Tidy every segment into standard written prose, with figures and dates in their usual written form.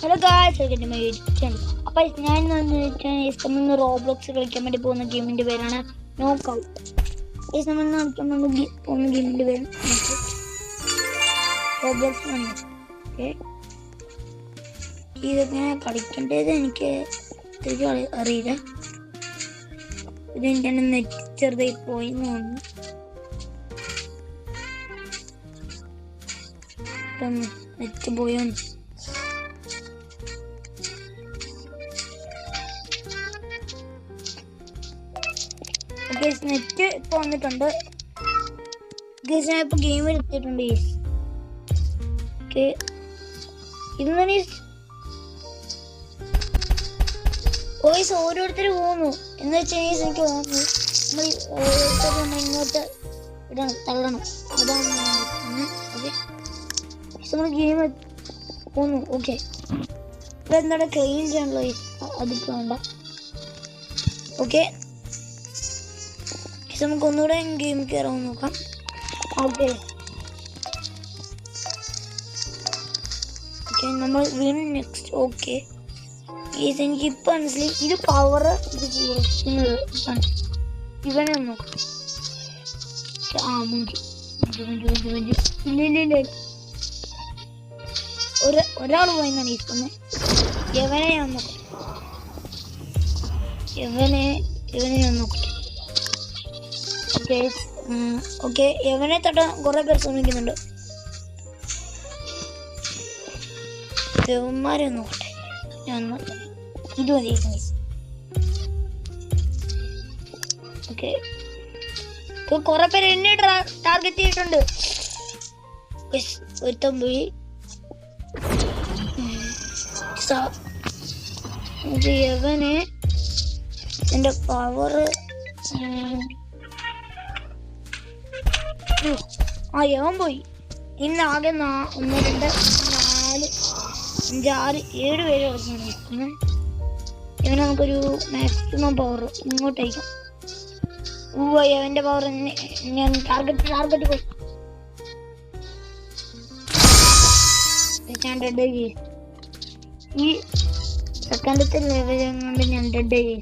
Hello guys, welcome to my YouTube channel. അപ്പോൾ നമ്മൾ Roblox കളിക്കാൻ വേണ്ടി പോകുന്ന ഗെയിമിൻ്റെ പേരാണ് നോക്ക് ഔട്ട്. നമ്മൾ കളിക്കാൻ വേണ്ടി പോകുന്ന ഗെയിമിൻ്റെ പേര് റോബ്ലോക്സ് ആണ്. ഓക്കെ, ഇതെങ്ങനെ കളിക്കേണ്ടത് എനിക്ക് അറിയില്ല. ഇതെനിക്ക് നെറ്റ് ചെറുതായി പോയി എന്ന് തോന്നുന്നു. നെറ്റ് പോയോ? നെറ്റ് ഇപ്പോൾ വന്നിട്ടുണ്ട്. ഞാൻ ഇപ്പോൾ ഗെയിം എടുത്തിട്ടുണ്ട്. ഓക്കെ, ഇന്ന് വോയിസ് ഓരോരുത്തർ പോകുന്നു എന്ന് വെച്ചാൽ എനിക്ക് തോന്നുന്നു നമ്മൾ ഓരോരുത്തർ ഇങ്ങോട്ട് ഇടണം, തള്ളണം. അതാണ് ഓക്കെ, നമ്മൾ ഗെയിം പോന്നു. ഓക്കെ, ഇപ്പം എന്താണ് ക്ലെയിം ചെയ്യാനുള്ളത്? അതിപ്പോൾ വേണ്ട. ഓക്കെ, നമുക്ക് ഒന്നുകൂടെ ഗെയിം കയറാൻ നോക്കാം. ഓക്കെ ഓക്കെ, നമ്മൾ വീണ്ടും നെക്സ്റ്റ്. ഓക്കെ, എനിക്ക് ഇപ്പം മനസ്സിലായി ഇത് പവർ ഇത് ഇവനെ നോക്കാം. ഇല്ല ഒരാൾ പോയെന്നാണ് ഇരിക്കുന്നത്. എവനെ ഞാൻ നോക്കാം. എവനെ ഞാൻ നോക്കട്ടെ. ഓക്കെ, എവനെ തട്ടാൻ കുറെ പേർ ശ്രമിക്കുന്നുണ്ട്. ദേവന്മാരെ നോക്കട്ടെ. ഞാൻ ഇത് മതി. ഓക്കെ, കുറെ പേര് എന്നെ ടാർഗറ്റ് ചെയ്തിട്ടുണ്ട്. ഒരുത്തം പോയി. എവനെ എന്റെ പവർ യവൻ പോയി. ഇന്ന് ആകെ 1 2 4 5 6 7 പേര് കളിക്കുന്നു. ഇവന് നമുക്കൊരു മാക്സിമം പവർ ഇങ്ങോട്ട് അയക്കാം. അവന്റെ പവർ ഞാൻ ടാർഗറ്റ് പോയി. ഞാൻ ഡെഡ് ആയി. ഈ സെക്കൻഡത്തെ ലെവൽ കൊണ്ട് ഞാൻ ഡെഡ് ആയി.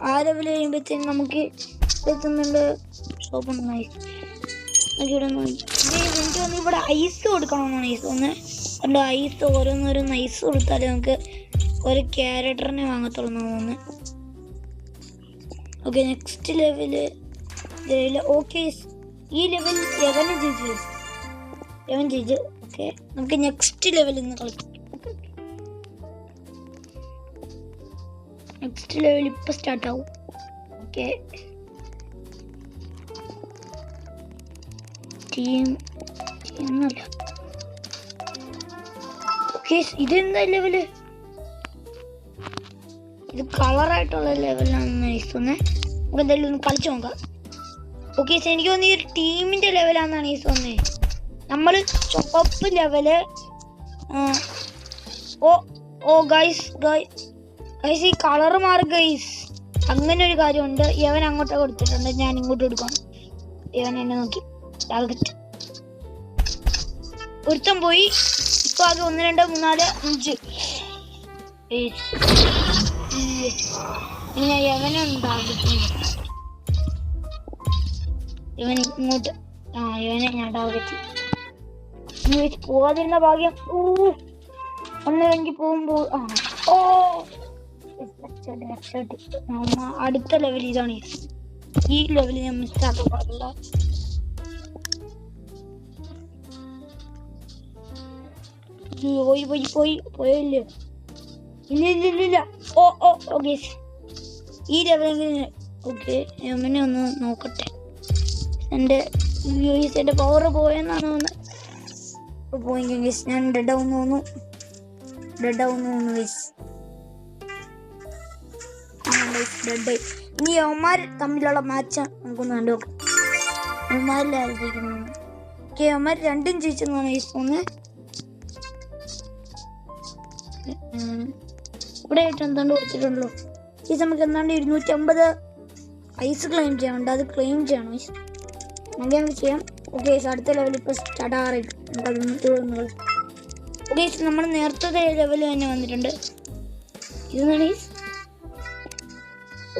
ആ ലെവൽ കഴിയുമ്പോഴത്തേനും നമുക്ക് എത്തുന്നുണ്ട്. എനിക്ക് തോന്നുന്നു ഇവിടെ ഐസ് കൊടുക്കണമെന്നാണ് ഐസ് തോന്നുന്നത്. അതുകൊണ്ട് ഐസ് ഓരോന്നോരോന്ന് ഐസ് കൊടുത്താലേ നമുക്ക് ഒരു ക്യാരക്ടറിനെ വാങ്ങത്തുള്ളൂ തോന്നുന്നു. Okay, next level. ഓക്കെ, ഈ ലെവൽ 11 ജയിച്ചു. ഓക്കെ, നമുക്ക് നെക്സ്റ്റ് ലെവലിൽ നിന്ന് കളിക്കാം. നെക്സ്റ്റ് ലെവൽ ഇപ്പം സ്റ്റാർട്ട് ആവും. ഓക്കെ, ടീമല്ല. ഓക്കെ, ഇതെന്താ ലെവല്? ഇത് കളറായിട്ടുള്ള ലെവലാണെന്ന് തോന്നുന്നത്. നമുക്ക് എന്തായാലും ഒന്ന് കളിച്ചു നോക്കാം. ഓക്കെ, എനിക്ക് തോന്നുന്നു ഈ ഒരു ടീമിന്റെ ലെവലാണെന്നാണ് തോന്നുന്നത്. നമ്മൾ ചുവപ്പ് ലെവല്. ഗൈസ് ഈ കളറ് മാറും ഗൈസ്. അങ്ങനെ ഒരു കാര്യമുണ്ട്. ഇവൻ അങ്ങോട്ട് കൊടുത്തിട്ടുണ്ട്, ഞാൻ ഇങ്ങോട്ട് കൊടുക്കണം. ഇവൻ എന്നെ നോക്കി ടാർഗറ്റ്. ഒരുത്തം പോയി. ഇപ്പൊ അത് 1 2 3 4 5. യവനൊന്നും ടാർഗറ്റ്. ഇവൻ ഇങ്ങോട്ട്. ഇവനെ ഞാൻ ടാർഗറ്റ് പോവാതിരുന്ന ഭാഗ്യം. ഒന്നെങ്കിൽ പോകുമ്പോ അടുത്ത ലെവൽ ഇതാണ്. ഈ ലെവൽ ഞാൻ മിസ്സാക്കാൻ പാടില്ല. പോയില്ലേ? ഇല്ല. ഓക്കെ, ഈ ലെവലെങ്കിലും. ഓക്കെ, എന്നെ ഒന്ന് നോക്കട്ടെ. എൻ്റെ പവർ പോയെന്നാണ് പോയെങ്കിൽ ഞാൻ ഡെഡ് ആവുന്നു തോന്നുന്നു. ഡെഡ്. ഇനി അവന്മാർ തമ്മിലുള്ള മാച്ച് നമുക്കൊന്ന് കണ്ടു നോക്കാം. അവന്മാരിലായിരിക്കുന്നു. ഓക്കെ, അവന്മാർ രണ്ടും ജയിച്ചെന്നാണ് തോന്നുന്നത്. ഇവിടെ ആയിട്ട് എന്താണ്ട് കൊടുത്തിട്ടുണ്ടല്ലോ. ഈ നമുക്ക് എന്താണ്ട് 250 ഐസ് ക്ലെയിം ചെയ്യാനുണ്ട്. അത് ക്ലെയിം ചെയ്യണം. നമുക്ക് ചെയ്യാം. ഓക്കെ, അടുത്ത ലെവൽ ഇപ്പോൾ സ്റ്റാർട്ട് ആകാറായിട്ട്. ഓക്കെ നമ്മൾ നേരത്തെ ലെവൽ തന്നെ വന്നിട്ടുണ്ട്. ഇതെന്താണ് ഗൈസ്?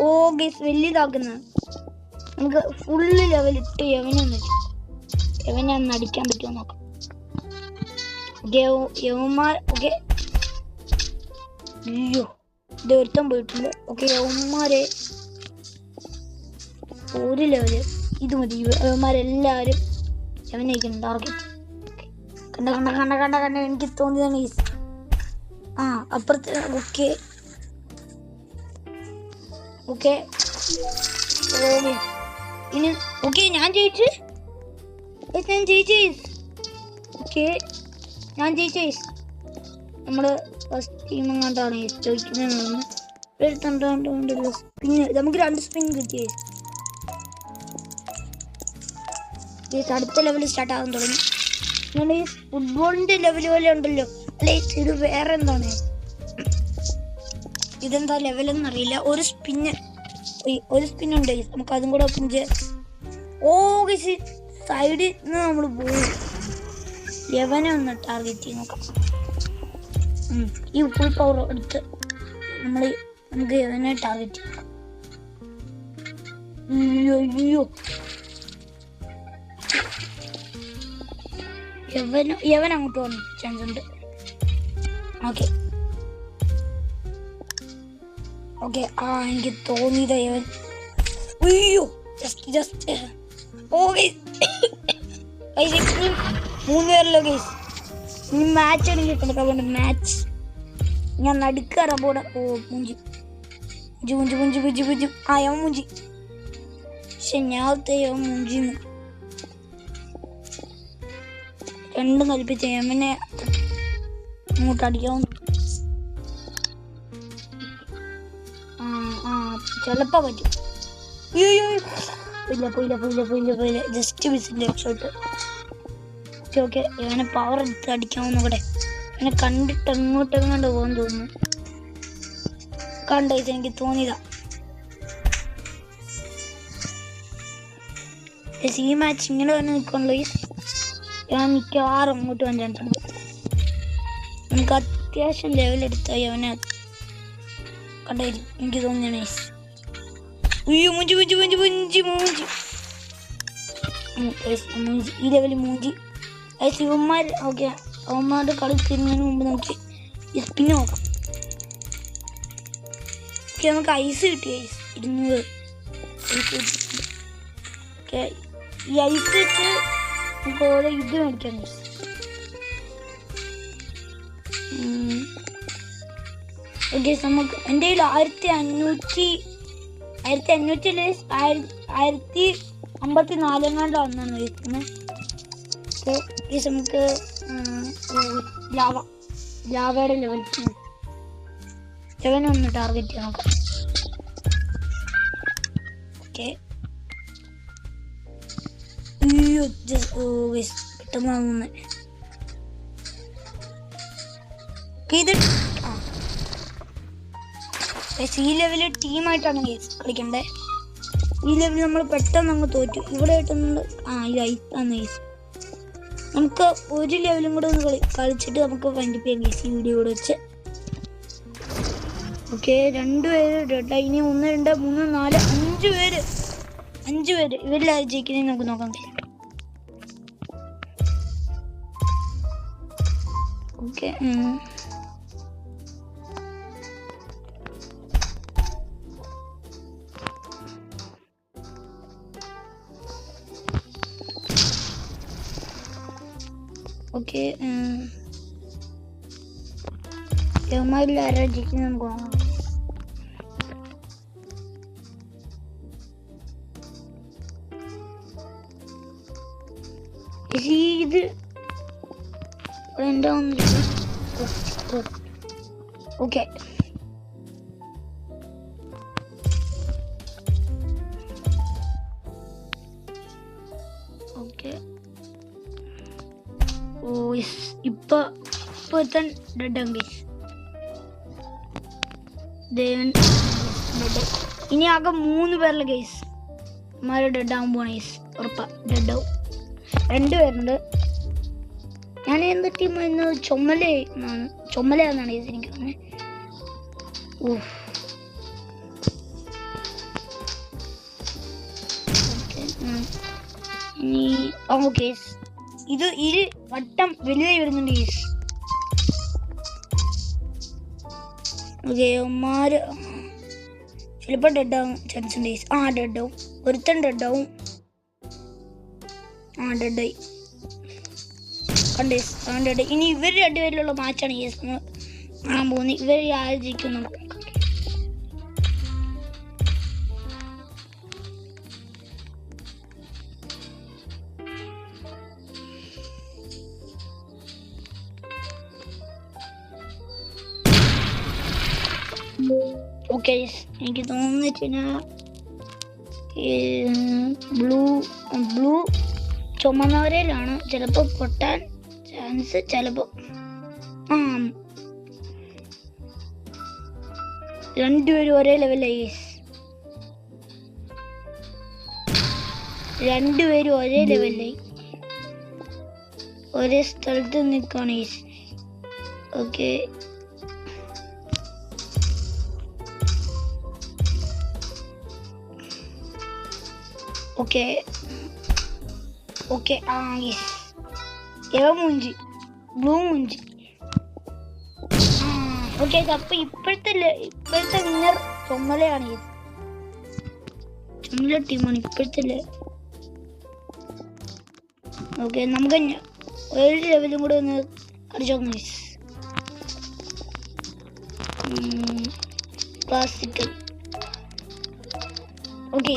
ഓ ഗൈസ് വലിയതാക്കുന്ന നമുക്ക് ഫുള്ള് ലെവൽ ഇട്ട് എവനെ ഒന്ന് അടിക്കാൻ പറ്റുമോ നോക്കാം. യവന്മാർ ഓക്കെ അയ്യോ ഇത് ഒരുത്തം പോയിട്ടുണ്ട്. ഓക്കെ യവന്മാരെ ഒരു ലെവല് ഇത് മതി. യവന്മാരെല്ലാവരും യവനേക്കും ടാർഗറ്റ്. കണ്ട കണ്ട കണ്ട കണ്ട കണ്ട എനിക്ക് തോന്നിയതാണ് ഈ അപ്പുറത്ത്. ഓക്കെ ഓക്കെ ഇനി ഓക്കെ ഞാൻ ജയിച്ചു. ഓക്കെ ഞാൻ ജയിച്ചേ. നമ്മൾ ഫസ്റ്റ് ടീം എങ്ങാണ്ടാണ് ചോദിക്കുന്നതെന്ന് സ്പിന്ന് നമുക്ക് 2 സ്പിൻ കിട്ടിയേ. അടുത്ത ലെവൽ സ്റ്റാർട്ട് ആകാൻ തുടങ്ങി. ഈ ഫുട്ബോളിന്റെ ലെവൽ പോലെ ഉണ്ടല്ലോ അല്ലെ? ഇത് വേറെ എന്താണ്? ഇതെന്താ ലെവലെന്ന് അറിയില്ല. ഒരു സ്പിന്നുണ്ട്. നമുക്ക് അതും കൂടെ ഓപ്പൺ ചെയ്യാം. ഓ സൈഡിൽ നിന്ന് നമ്മൾ പോയി യവനെ ഒന്ന് ടാർഗറ്റ് ചെയ്ത് നോക്കാം. ഈ ഫുൾ പവർ എടുത്ത് നമുക്ക് യവനെ ടാർഗറ്റ് ചെയ്യാം. അയ്യോ യവൻ അങ്ങോട്ട് പോകാൻ ചാൻസ് ഉണ്ട്. ഓക്കെ ഓക്കെ എനിക്ക് തോന്നിയത് യവൻ. അയ്യോ ജസ്റ്റ് ഓക്കെ 3 പേരല്ലോ ഗൈസ്. ഇനി മാച്ച് ആണെങ്കിൽ കിടക്കാൻ വേണ്ട മാച്ച് ഞാൻ നടുക്കാറാ പോടെ. ഓ മുഞ്ചി മുഞ്ചി മുഞ്ചി മുഞ്ചി മുഞ്ചി യവൻ മുഞ്ചി. പക്ഷെ ഞാനത്തെ യവൻ മുഞ്ചിന്ന് രണ്ടും കൽപ്പിച്ച യമനെ അങ്ങോട്ട് അടിക്കാവുന്ന. ചിലപ്പോ പറ്റും. പോയില്ല ജസ്റ്റ് മിസ്സിന്റെ ഷോട്ട്. ഓക്കെ ഇവനെ പവർ എടുത്ത് അടിക്കാവുന്ന കൂടെ. ഇവനെ കണ്ടിട്ട് എങ്ങോട്ടെങ്ങാണ്ട് പോകാൻ തോന്നുന്നു. കണ്ടോ എനിക്ക് തോന്നിയതാ. ഈ മാച്ച് ഇങ്ങനെ തന്നെ നിൽക്കണല്ലോ. ഞാൻ മിക്കവാറും അങ്ങോട്ട് പോകാൻ ചാൻസ് ഉണ്ട്. നമുക്ക് അത്യാവശ്യം ലെവലെടുത്ത അവനെ കണ്ടായിരിക്കും എനിക്ക് തോന്നിയാണ്. അയ്യോ മൂഞ്ചി മൂഞ്ചി മൂഞ്ചി മൂഞ്ചി മൂഞ്ചി മൂഞ്ചി ഈ ലെവലിൽ മൂഞ്ചി. ശിവന്മാർ ഓക്കെ അവന്മാരുടെ കളി തിരിഞ്ഞതിന് മുമ്പ് നമുക്ക് ഈ സ്പിന്ന് നോക്കാം. ഓക്കെ നമുക്ക് ഐസ് കിട്ടി. ഐസ് 200 ഓക്കെ ഈ ഐസ് വെച്ച് നമുക്ക് ഓരോ ഇത് മേടിക്കാൻ. ഓക്കെ നമുക്ക് എൻ്റെ കയ്യിൽ 1554 എങ്ങാണ്ടാണ് വയ്ക്കുന്നത്. ഓക്കെ നമുക്ക് ലാവയുടെ ലെവൽ 7 ഒന്ന് ടാർഗറ്റ് ചെയ്യാൻ നോക്കാം. ഓക്കെ പെട്ടെന്ന് ഇത് ഈ ലെവല് ടീമായിട്ടാണ് കളിക്കണ്ടേ. ഈ ലെവൽ നമ്മൾ പെട്ടെന്ന് അങ്ങ് തോറ്റു. ഇവിടെ ആയിട്ടൊന്നും ഇത് ഐസാണ് ഗൈസ്. നമുക്ക് ഒരു ലെവലും കൂടെ ഒന്ന് കളിച്ചിട്ട് നമുക്ക് വൈൻഡപ്പ് ചെയ്യാം ഗൈസ് ഈ വീഡിയോ കൂടെ വെച്ച്. ഓക്കെ 2 പേര് ഡെഡായി. ഇനി 1 2 3 4 5 പേര് ഇവരിലായി ജയിക്കുന്നതിന് നമുക്ക് നോക്കാൻ കഴിയും. ഓക്കെ ഓക്കെ യവന്മാരിൽ ആരാ ജയിക്കുന്നത് നമുക്ക് നോക്കാം. ഇത് എന്താ ഓക്കെ ഓക്കെ ഓ ഇപ്പൊ ഇനി ആകെ 3 പേരില് ഗൈസ് മാര് ഡെഡ് ആവാൻ പോണ ഗൈസ്. ഉറപ്പാ ഡെഡ് ആവും. 2 പേരുണ്ട്. ഞാൻ എന്ത് ടീമായിരുന്നു? ചുമലയാണെന്നാണ് എനിക്ക് തോന്നുന്നത്. ഓക്കെ, ഇത് വട്ടം വലുതായി വരുന്നുണ്ട് ഗൈസ്. ഓക്കെ, ചിലപ്പോൾ ഡെഡ് ആവും ചാൻസ് ഉണ്ട് ഗൈസ്. ഡെഡ് ആവും, ഒരുത്തൻ ഡെഡ് ആവും. ഡെഡായി കണ്ടേ, ഡെഡ്. ഇനി ഇവർ രണ്ടുപേരിലുള്ള മാച്ചാണ് ഗൈസ് നമ്മൾ കാണാൻ പോകുന്നത്. ഇവർ ആലോചിക്കും നമുക്ക്. ഓക്കെ, എനിക്ക് തോന്നുന്നു വെച്ചാൽ ബ്ലൂ ചുമന്നവരയിലാണ് ചിലപ്പോൾ പൊട്ടാൻ ചാൻസ്. ചിലപ്പോൾ രണ്ടുപേരും ഒരേ ലെവലായി. രണ്ടുപേരും ഒരേ ലെവലായി, ഒരേ സ്ഥലത്ത് നിൽക്കുകയാണ്. ഓക്കെ, ഓക്കെ ഓക്കെ മൂഞ്ചി, ബ്ലൂ മൂഞ്ചി. ഓക്കെ, അപ്പൊ ഇപ്പോഴത്തെ വിന്നർ ചുമലയാണ്. ചുമല ടീമാണ് ഇപ്പോഴത്തെ. ഓക്കെ, നമുക്ക് ഒരു ലെവലും കൂടെ ഒന്ന് അടിച്ചു നോക്കാം. ക്ലാസിക്കൽ. ഓക്കെ,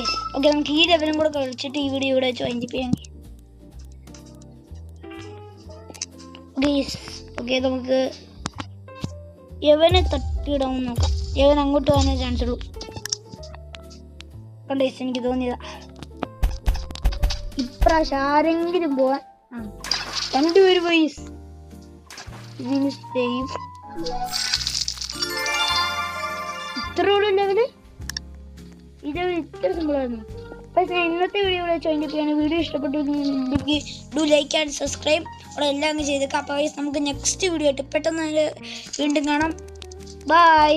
നമുക്ക് ഈ ലെവലും കൂടെ കളിച്ചിട്ട് ഈ വീഡിയോ ഇവിടെ ജോയിൻ ചെയ്യാം. ഓക്കെ, നമുക്ക് യവനെ തട്ടിയിടാൻ നോക്കാം. യവൻ അങ്ങോട്ട് പോകാനേ ചാൻസ് ഉള്ളൂ. കണ്ടേ, എനിക്ക് തോന്നിയതാ ഇപ്രാവശ്യം ആരെങ്കിലും പോവാൻ. രണ്ടുപേര് പോയി. ഇതിന് സേഫ്. ഇത്രയുള്ള ലെവല്, ഇത്ര സിമ്പിളായിരുന്നു. അപ്പം ഞാൻ ഇന്നത്തെ വീഡിയോ ഇവിടെ ജോയിൻ ചെയ്യാണ്. വീഡിയോ ഇഷ്ടപ്പെട്ടിട്ടുണ്ടെങ്കിൽ ഡു ലൈക്ക് ആൻഡ് സബ്സ്ക്രൈബ് അവിടെ എല്ലാം അങ്ങ് ചെയ്തേക്കാം. അപ്പോൾ നമുക്ക് നെക്സ്റ്റ് വീഡിയോ ആയിട്ട് പെട്ടെന്ന് വീണ്ടും കാണാം. ബൈ.